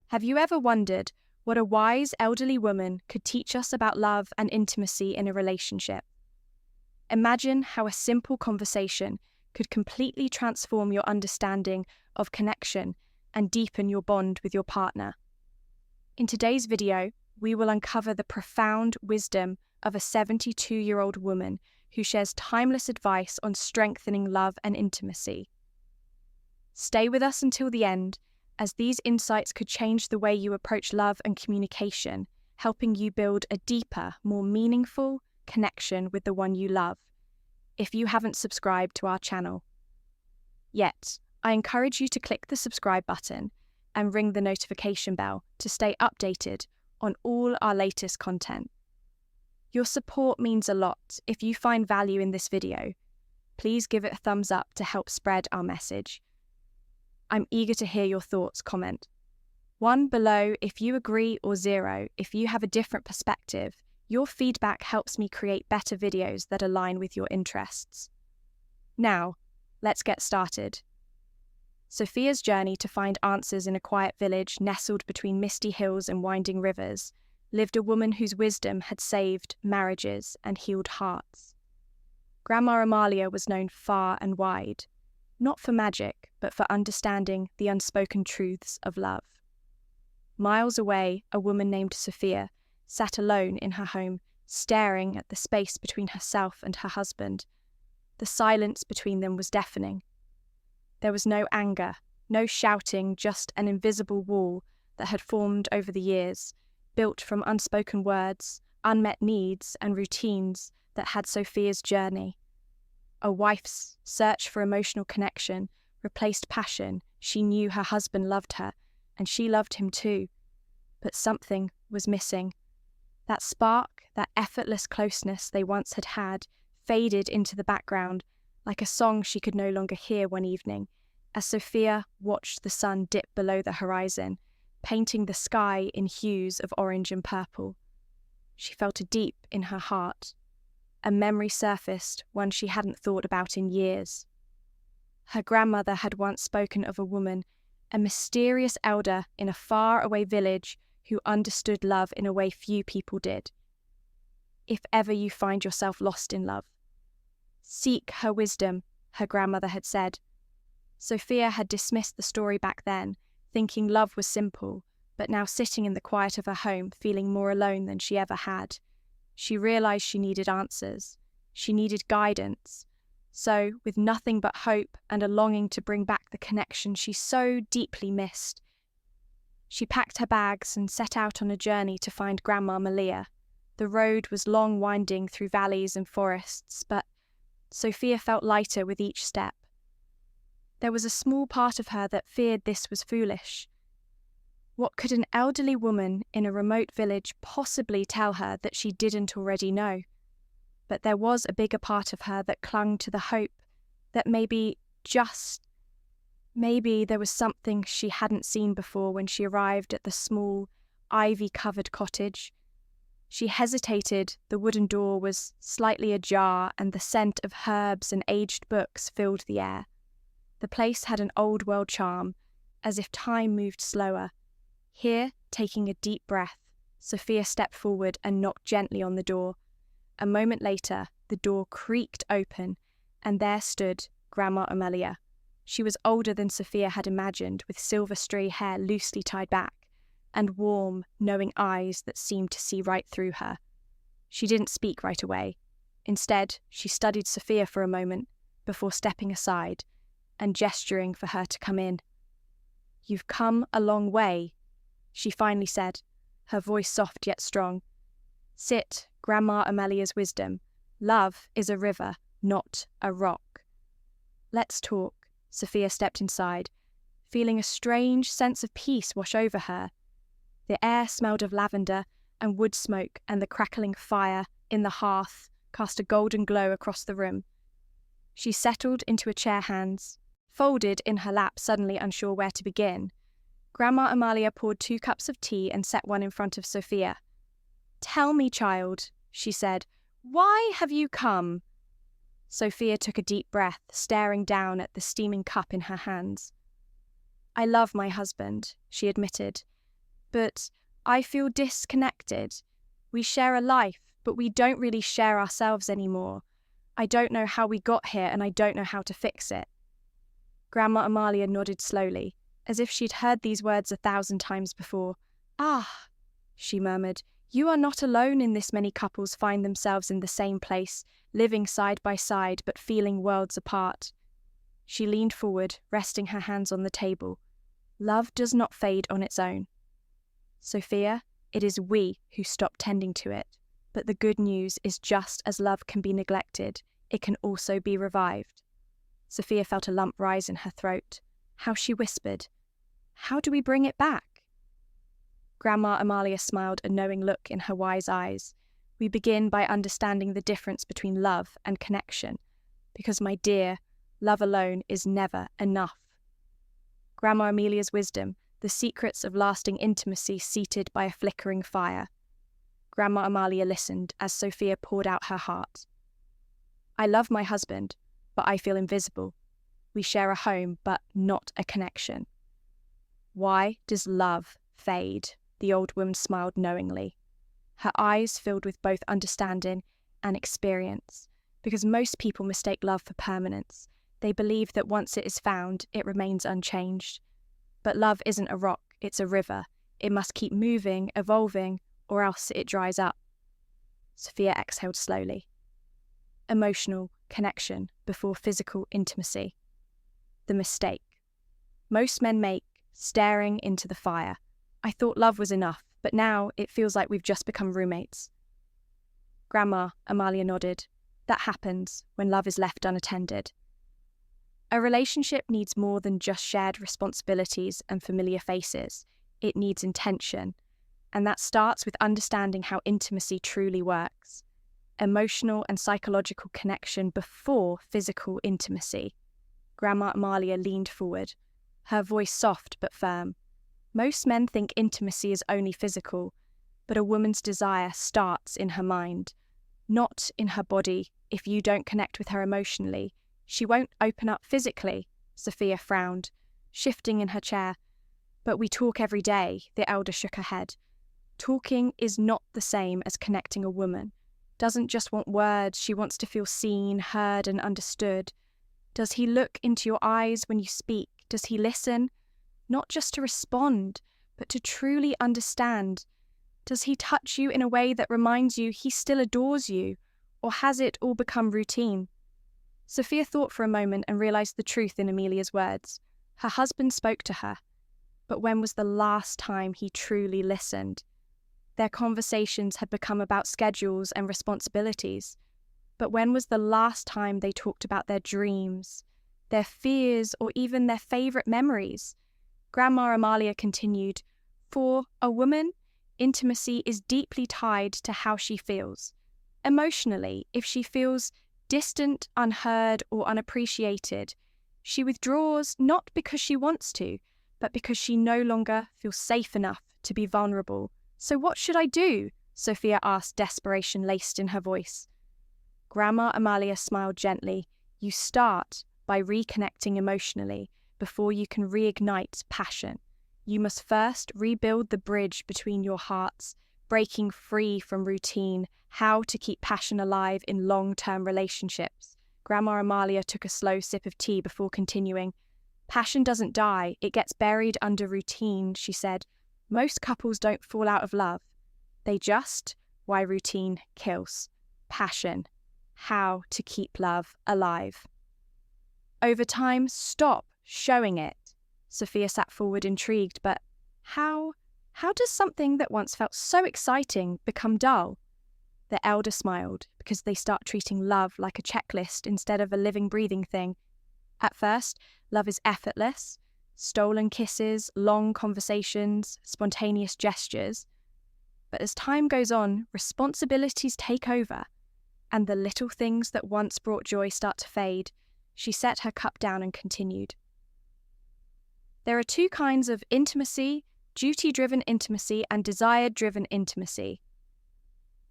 Have you ever wondered what a wise elderly woman could teach us about love and intimacy in a relationship? Imagine how a simple conversation could completely transform your understanding of connection and deepen your bond with your partner. In today's video, we will uncover the profound wisdom of a 72-year-old woman who shares timeless advice on strengthening love and intimacy. Stay with us until the end, as these insights could change the way you approach love and communication, helping you build a deeper, more meaningful connection with the one you love. If you haven't subscribed to our channel yet, I encourage you to click the subscribe button and ring the notification bell to stay updated on all our latest content. Your support means a lot. If you find value in this video, please give it a thumbs up to help spread our message. I'm eager to hear your thoughts. Comment 1 below if you agree, or 0 if you have a different perspective. Your feedback helps me create better videos that align with your interests. Now, let's get started. Sophia's journey to find answers in a quiet village nestled between misty hills and winding rivers lived a woman whose wisdom had saved marriages and healed hearts. Grandma Amalia was known far and wide, not for magic, but for understanding the unspoken truths of love. Miles away, a woman named Sophia sat alone in her home, staring at the space between herself and her husband. The silence between them was deafening. There was no anger, no shouting, just an invisible wall that had formed over the years, built from unspoken words, unmet needs, and routines that had Sophia's journey. A wife's search for emotional connection replaced passion. She knew her husband loved her, and she loved him too. But something was missing. That spark, that effortless closeness they once had had, faded into the background, like a song she could no longer hear one evening, as Sophia watched the sun dip below the horizon, painting the sky in hues of orange and purple. She felt it deep in her heart. A memory surfaced, one she hadn't thought about in years. Her grandmother had once spoken of a woman, a mysterious elder in a far-away village who understood love in a way few people did. If ever you find yourself lost in love, seek her wisdom, her grandmother had said. Sophia had dismissed the story back then, thinking love was simple, but now sitting in the quiet of her home, feeling more alone than she ever had. She realized she needed answers. She needed guidance. So, with nothing but hope and a longing to bring back the connection she so deeply missed, she packed her bags and set out on a journey to find Grandma Amalia. The road was long, winding through valleys and forests, but Sophia felt lighter with each step. There was a small part of her that feared this was foolish. What could an elderly woman in a remote village possibly tell her that she didn't already know? But there was a bigger part of her that clung to the hope that maybe there was something she hadn't seen before when she arrived at the small, ivy-covered cottage. She hesitated. The wooden door was slightly ajar, and the scent of herbs and aged books filled the air. The place had an old-world charm, as if time moved slower. Here, taking a deep breath, Sophia stepped forward and knocked gently on the door. A moment later, the door creaked open, and there stood Grandma Amalia. She was older than Sophia had imagined, with silver stray hair loosely tied back, and warm, knowing eyes that seemed to see right through her. She didn't speak right away. Instead, she studied Sophia for a moment, before stepping aside and gesturing for her to come in. "You've come a long way," she finally said, her voice soft yet strong. "Sit, Grandma Amalia's wisdom. Love is a river, not a rock." "Let's talk." Sophia stepped inside, feeling a strange sense of peace wash over her. The air smelled of lavender and wood smoke, and the crackling fire in the hearth cast a golden glow across the room. She settled into a chair, hands folded in her lap, suddenly unsure where to begin. Grandma Amalia poured 2 cups of tea and set one in front of Sophia. "Tell me, child," she said, "why have you come?" Sophia took a deep breath, staring down at the steaming cup in her hands. "I love my husband," she admitted, But I feel disconnected. We share a life, but we don't really share ourselves anymore. I don't know how we got here, and I don't know how to fix it. Grandma Amalia nodded slowly, as if she'd heard these words 1,000 times before. Ah, she murmured, you are not alone in this. Many couples find themselves in the same place, living side by side but feeling worlds apart. She leaned forward, resting her hands on the table. Love does not fade on its own. Sophia, it is we who stop tending to it. But the good news is, just as love can be neglected, it can also be revived. Sophia felt a lump rise in her throat. How she whispered, how do we bring it back? Grandma Amalia smiled, a knowing look in her wise eyes. We begin by understanding the difference between love and connection, because, my dear, love alone is never enough. Grandma Amelia's wisdom, the secrets of lasting intimacy seated by a flickering fire. Grandma Amalia listened as Sophia poured out her heart. I love my husband, but I feel invisible. We share a home, but not a connection. Why does love fade? The old woman smiled knowingly. Her eyes filled with both understanding and experience, because most people mistake love for permanence. They believe that once it is found, it remains unchanged. But love isn't a rock, it's a river. It must keep moving, evolving, or else it dries up. Sophia exhaled slowly. Emotional connection before physical intimacy. The mistake most men make, staring into the fire. I thought love was enough, but now it feels like we've just become roommates. Grandma Amalia nodded. That happens when love is left unattended. A relationship needs more than just shared responsibilities and familiar faces. It needs intention, and that starts with understanding how intimacy truly works. Emotional and psychological connection before physical intimacy. Grandma Amalia leaned forward, her voice soft but firm. Most men think intimacy is only physical, but a woman's desire starts in her mind, not in her body. If you don't connect with her emotionally, she won't open up physically. Sophia frowned, shifting in her chair. But we talk every day, the elder shook her head. Talking is not the same as connecting. A woman doesn't just want words, she wants to feel seen, heard, and understood. Does he look into your eyes when you speak? Does he listen? Not just to respond, but to truly understand. Does he touch you in a way that reminds you he still adores you, or has it all become routine? Sophia thought for a moment and realized the truth in Amelia's words. Her husband spoke to her, but when was the last time he truly listened? Their conversations had become about schedules and responsibilities, but when was the last time they talked about their dreams, their fears, or even their favorite memories? Grandma Amalia continued, for a woman, intimacy is deeply tied to how she feels. Emotionally, if she feels distant, unheard, or unappreciated, she withdraws not because she wants to, but because she no longer feels safe enough to be vulnerable. So what should I do? Sophia asked, desperation laced in her voice. Grandma Amalia smiled gently. You start by reconnecting emotionally before you can reignite passion. You must first rebuild the bridge between your hearts, breaking free from routine, how to keep passion alive in long-term relationships. Grandma Amalia took a slow sip of tea before continuing. Passion doesn't die, it gets buried under routine, she said. Most couples don't fall out of love. They just, why routine kills. Passion. How to keep love alive. Over time, stop showing it. Sophia sat forward intrigued, but how does something that once felt so exciting become dull? The elder smiled, because they start treating love like a checklist instead of a living, breathing thing. At first, love is effortless, stolen kisses, long conversations, spontaneous gestures. But as time goes on, responsibilities take over, and the little things that once brought joy start to fade. She set her cup down and continued. There are two kinds of intimacy: duty-driven intimacy and desire-driven intimacy.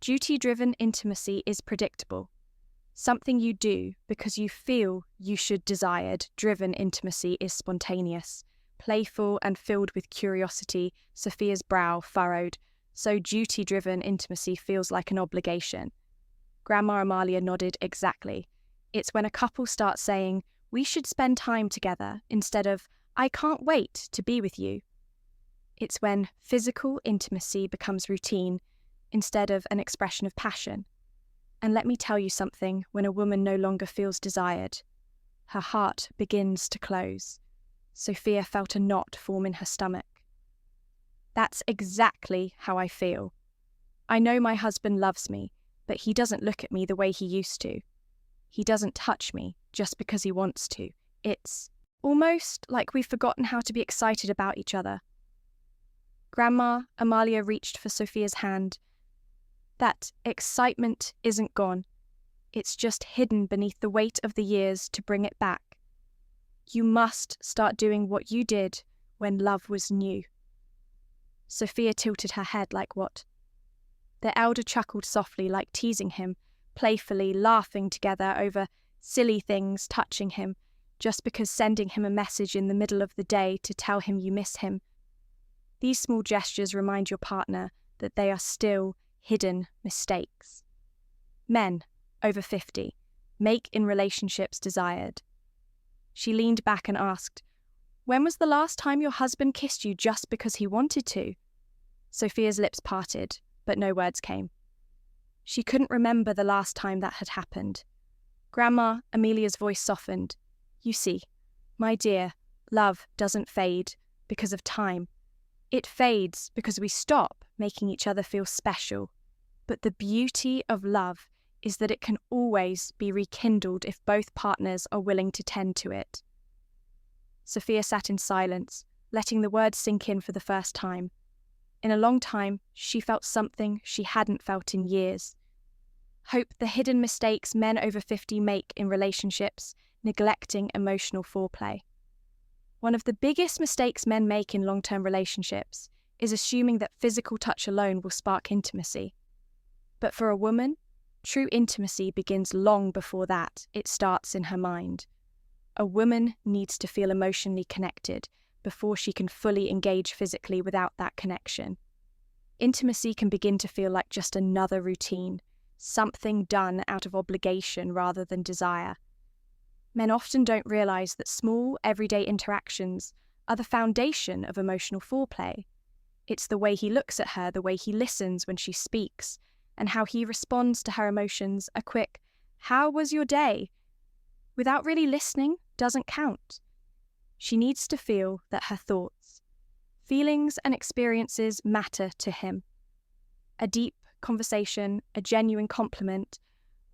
Duty-driven intimacy is predictable. Something you do because you feel you should. Desired-driven intimacy is spontaneous, playful and filled with curiosity, Sophia's brow furrowed, so duty-driven intimacy feels like an obligation. Grandma Amalia nodded exactly. It's when a couple starts saying, "We should spend time together," instead of, "I can't wait to be with you." It's when physical intimacy becomes routine instead of an expression of passion. And let me tell you something, when a woman no longer feels desired, her heart begins to close. Sophia felt a knot form in her stomach. That's exactly how I feel. I know my husband loves me, but he doesn't look at me the way he used to. He doesn't touch me just because he wants to. It's almost like we've forgotten how to be excited about each other. Grandma Amalia reached for Sophia's hand. That excitement isn't gone. It's just hidden beneath the weight of the years to bring it back. You must start doing what you did when love was new. Sophia tilted her head like what? The elder chuckled softly, like teasing him, playfully laughing together over silly things touching him, just because sending him a message in the middle of the day to tell him you miss him. These small gestures remind your partner that they are still hidden mistakes. Men, over 50, make in relationships desired. She leaned back and asked, "When was the last time your husband kissed you just because he wanted to?" Sophia's lips parted, but no words came. She couldn't remember the last time that had happened. Grandma Amelia's voice softened. "You see, my dear, love doesn't fade because of time. It fades because we stop making each other feel special. But the beauty of love is that it can always be rekindled if both partners are willing to tend to it." Sophia sat in silence, letting the words sink in for the first time. In a long time, she felt something she hadn't felt in years. Hope, the hidden mistakes men over 50 make in relationships, neglecting emotional foreplay. One of the biggest mistakes men make in long-term relationships is assuming that physical touch alone will spark intimacy. But for a woman, true intimacy begins long before that. It starts in her mind. A woman needs to feel emotionally connected before she can fully engage physically without that connection. Intimacy can begin to feel like just another routine, something done out of obligation rather than desire. Men often don't realize that small, everyday interactions are the foundation of emotional foreplay. It's the way he looks at her, the way he listens when she speaks, and how he responds to her emotions. A quick, "How was your day?" without really listening doesn't count. She needs to feel that her thoughts, feelings, and experiences matter to him. A deep conversation, a genuine compliment,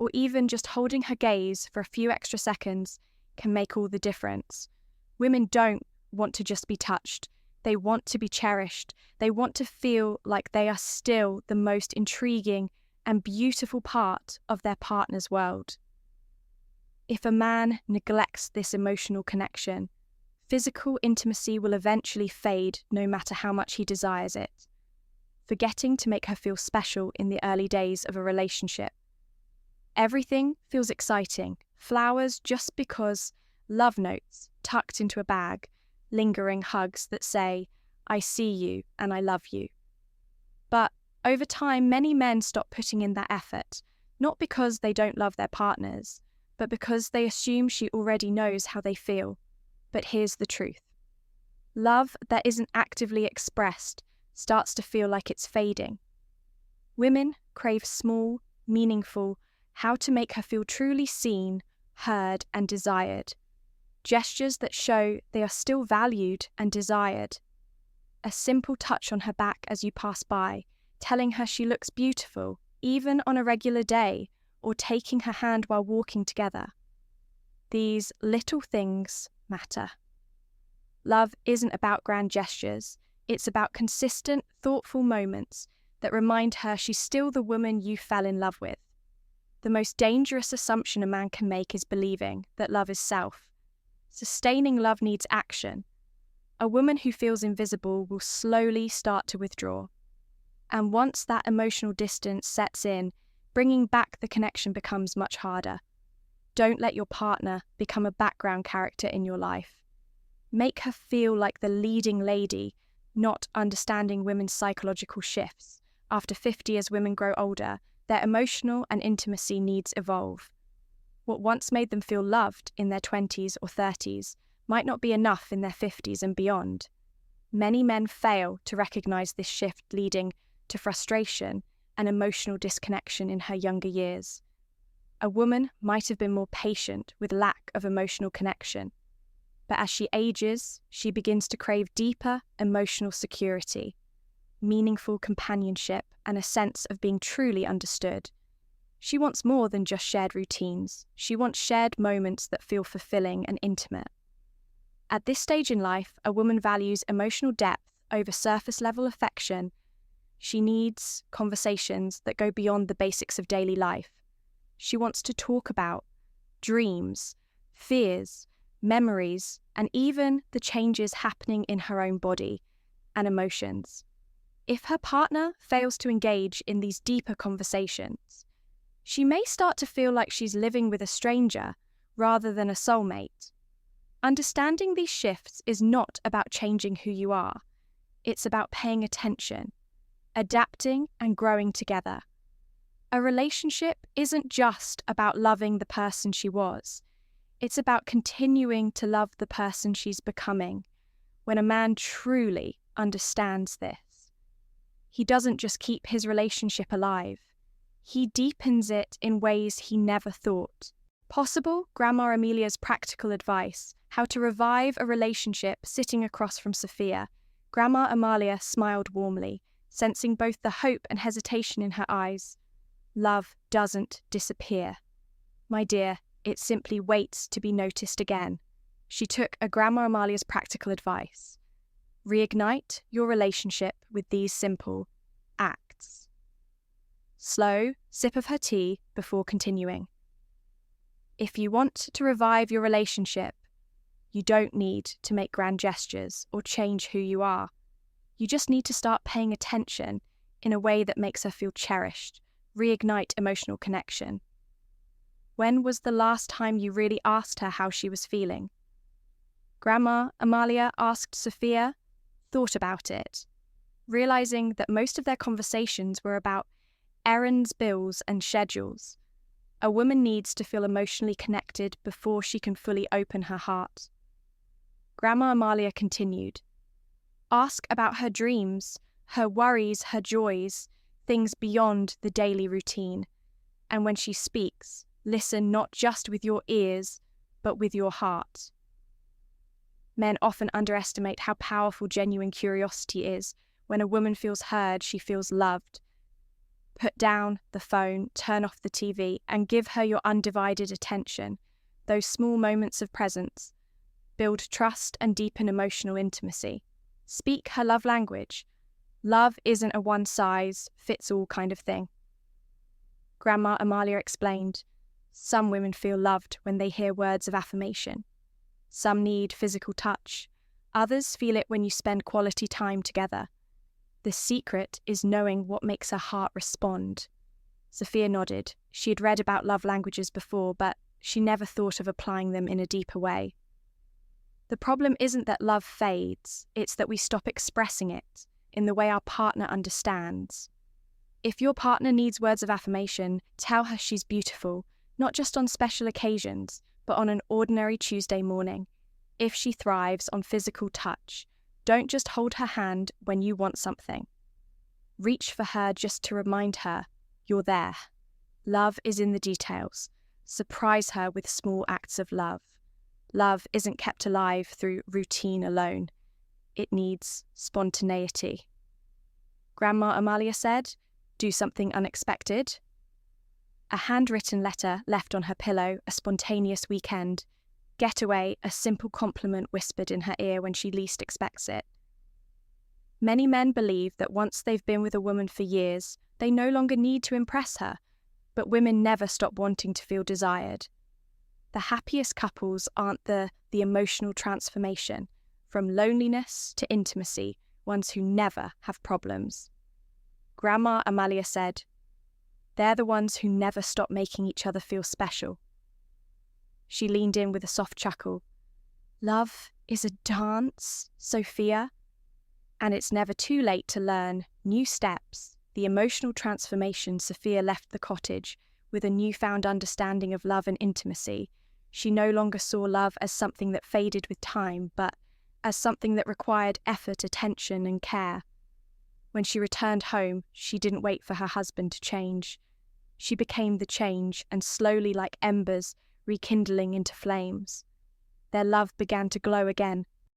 or even just holding her gaze for a few extra seconds can make all the difference. Women don't want to just be touched. They want to be cherished. They want to feel like they are still the most intriguing and beautiful part of their partner's world. If a man neglects this emotional connection, physical intimacy will eventually fade no matter how much he desires it, forgetting to make her feel special in the early days of a relationship. Everything feels exciting, flowers just because, love notes tucked into a bag, lingering hugs that say, "I see you and I love you." But over time, many men stop putting in that effort, not because they don't love their partners, but because they assume she already knows how they feel. But here's the truth. Love that isn't actively expressed starts to feel like it's fading. Women crave small, meaningful, how to make her feel truly seen, heard, and desired. Gestures that show they are still valued and desired. A simple touch on her back as you pass by, telling her she looks beautiful, even on a regular day, or taking her hand while walking together. These little things matter. Love isn't about grand gestures. It's about consistent, thoughtful moments that remind her she's still the woman you fell in love with. The most dangerous assumption a man can make is believing that love is self. Sustaining love needs action. A woman who feels invisible will slowly start to withdraw. And once that emotional distance sets in, bringing back the connection becomes much harder. Don't let your partner become a background character in your life. Make her feel like the leading lady, not understanding women's psychological shifts. After 50, as women grow older, their emotional and intimacy needs evolve. What once made them feel loved in their 20s or 30s might not be enough in their 50s and beyond. Many men fail to recognize this shift, leading to frustration and emotional disconnection in her younger years. A woman might have been more patient with lack of emotional connection, but as she ages, she begins to crave deeper emotional security, meaningful companionship, and a sense of being truly understood. She wants more than just shared routines. She wants shared moments that feel fulfilling and intimate. At this stage in life, a woman values emotional depth over surface-level affection. She needs conversations that go beyond the basics of daily life. She wants to talk about dreams, fears, memories, and even the changes happening in her own body and emotions. If her partner fails to engage in these deeper conversations, she may start to feel like she's living with a stranger rather than a soulmate. Understanding these shifts is not about changing who you are. It's about paying attention, adapting, and growing together. A relationship isn't just about loving the person she was. It's about continuing to love the person she's becoming. When a man truly understands this, he doesn't just keep his relationship alive. He deepens it in ways he never thought possible. Grandma Amalia's practical advice: how to revive a relationship, sitting across from Sophia. Grandma Amalia smiled warmly, sensing both the hope and hesitation in her eyes. Love doesn't disappear, my dear. It simply waits to be noticed again. She took Grandma Amalia's practical advice. Reignite your relationship with these simple acts. Slow sip of her tea before continuing. If you want to revive your relationship, you don't need to make grand gestures or change who you are. You just need to start paying attention in a way that makes her feel cherished. Reignite emotional connection. When was the last time you really asked her how she was feeling? Grandma Amalia asked Sophia, thought about it, realizing that most of their conversations were about errands, bills, and schedules. A woman needs to feel emotionally connected before she can fully open her heart. Grandma Amalia continued. Ask about her dreams, her worries, her joys, things beyond the daily routine. And when she speaks, listen not just with your ears, but with your heart. Men often underestimate how powerful genuine curiosity is. When a woman feels heard, she feels loved. Put down the phone, turn off the TV, and give her your undivided attention. Those small moments of presence build trust and deepen emotional intimacy. Speak her love language. Love isn't a one-size-fits-all kind of thing. Grandma Amalia explained, some women feel loved when they hear words of affirmation. Some need physical touch. Others feel it when you spend quality time together. The secret is knowing what makes her heart respond. Sophia nodded. She had read about love languages before, but she never thought of applying them in a deeper way. The problem isn't that love fades, it's that we stop expressing it in the way our partner understands. If your partner needs words of affirmation, tell her she's beautiful, not just on special occasions, but on an ordinary Tuesday morning. If she thrives on physical touch, don't just hold her hand when you want something. Reach for her just to remind her you're there. Love is in the details. Surprise her with small acts of love. Love isn't kept alive through routine alone. It needs spontaneity. Grandma Amalia said, do something unexpected. A handwritten letter left on her pillow, a spontaneous weekend. Getaway, a simple compliment whispered in her ear when she least expects it. Many men believe that once they've been with a woman for years, they no longer need to impress her, but women never stop wanting to feel desired. The happiest couples aren't the emotional transformation, from loneliness to intimacy, ones who never have problems. Grandma Amalia said, they're the ones who never stop making each other feel special. She leaned in with a soft chuckle. Love is a dance, Sophia, and it's never too late to learn new steps. The emotional transformation. Sophia left the cottage with a newfound understanding of love and intimacy. She no longer saw love as something that faded with time, but as something that required effort, attention, and care. When she returned home, she didn't wait for her husband to change. She became the change, and slowly, like embers, rekindling into flames. Their love began to glow again,